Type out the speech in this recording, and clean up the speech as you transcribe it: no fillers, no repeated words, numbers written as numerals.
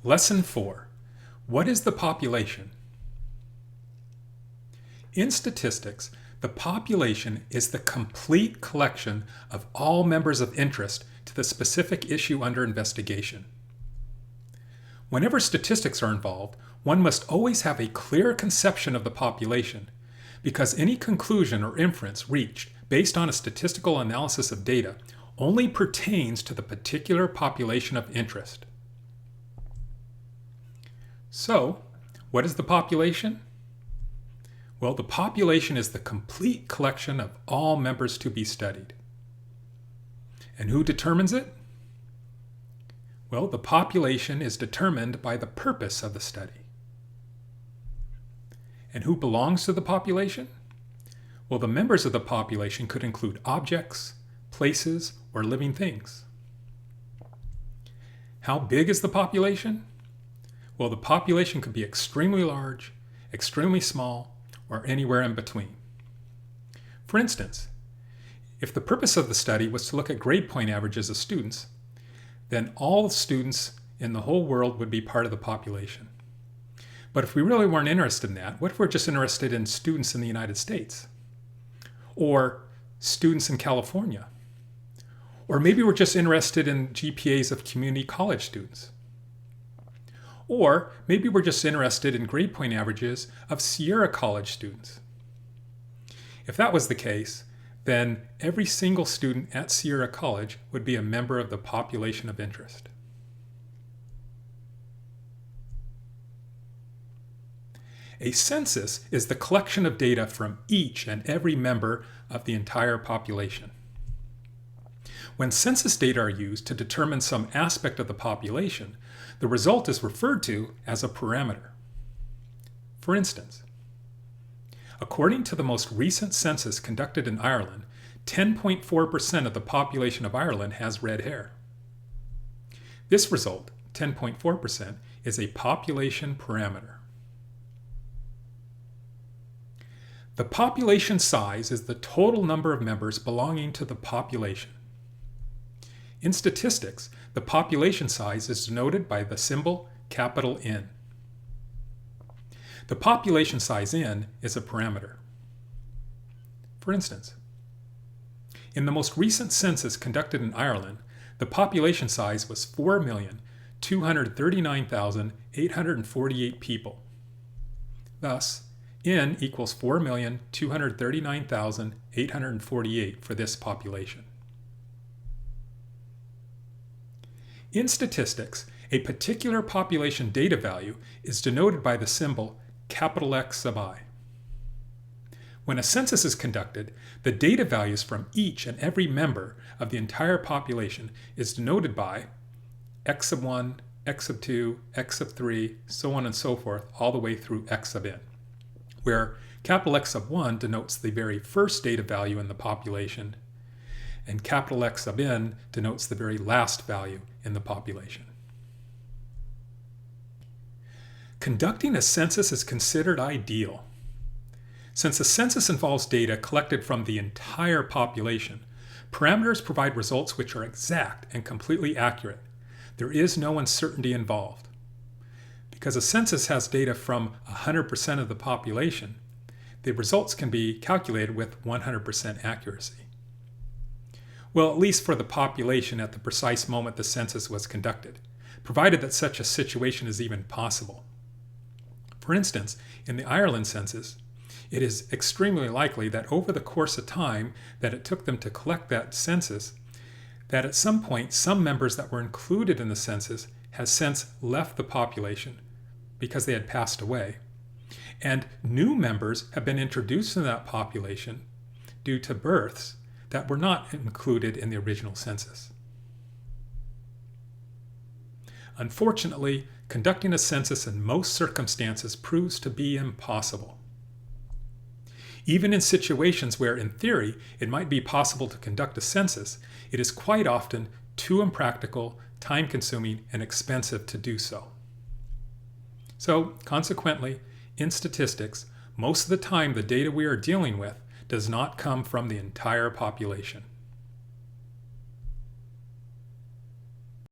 Lesson 4. What is the population? In statistics, the population is the complete collection of all members of interest to the specific issue under investigation. Whenever statistics are involved, one must always have a clear conception of the population, because any conclusion or inference reached based on a statistical analysis of data only pertains to the particular population of interest. So, what is the population? Well, the population is the complete collection of all members to be studied. And who determines it? Well, the population is determined by the purpose of the study. And who belongs to the population? Well, the members of the population could include objects, places, or living things. How big is the population? Well, the population could be extremely large, extremely small, or anywhere in between. For instance, if the purpose of the study was to look at grade point averages of students, then all students in the whole world would be part of the population. But if we really weren't interested in that, what if we're just interested in students in the United States? Or students in California? Or maybe we're just interested in GPAs of community college students. Or maybe we're just interested in grade point averages of Sierra College students. If that was the case, then every single student at Sierra College would be a member of the population of interest. A census is the collection of data from each and every member of the entire population. When census data are used to determine some aspect of the population, the result is referred to as a parameter. For instance, according to the most recent census conducted in Ireland, 10.4% of the population of Ireland has red hair. This result, 10.4%, is a population parameter. The population size is the total number of members belonging to the population. In statistics, the population size is denoted by the symbol capital N. The population size N is a parameter. For instance, in the most recent census conducted in Ireland, the population size was 4,239,848 people. Thus, N equals 4,239,848 for this population. In statistics, a particular population data value is denoted by the symbol capital X sub I. When a census is conducted, the data values from each and every member of the entire population is denoted by X sub 1, X sub 2, X sub 3, so on and so forth, all the way through X sub n, where capital X sub 1 denotes the very first data value in the population, and capital X sub n denotes the very last value in the population. Conducting a census is considered ideal. Since a census involves data collected from the entire population, parameters provide results which are exact and completely accurate. There is no uncertainty involved. Because a census has data from 100% of the population, the results can be calculated with 100% accuracy. Well, at least for the population at the precise moment the census was conducted, provided that such a situation is even possible. For instance, in the Ireland census, it is extremely likely that over the course of time that it took them to collect that census, that at some point some members that were included in the census has since left the population because they had passed away, and new members have been introduced to that population due to births that were not included in the original census. Unfortunately, conducting a census in most circumstances proves to be impossible. Even in situations where, in theory, it might be possible to conduct a census, it is quite often too impractical, time-consuming, and expensive to do so. So, consequently, in statistics, most of the time the data we are dealing with does not come from the entire population.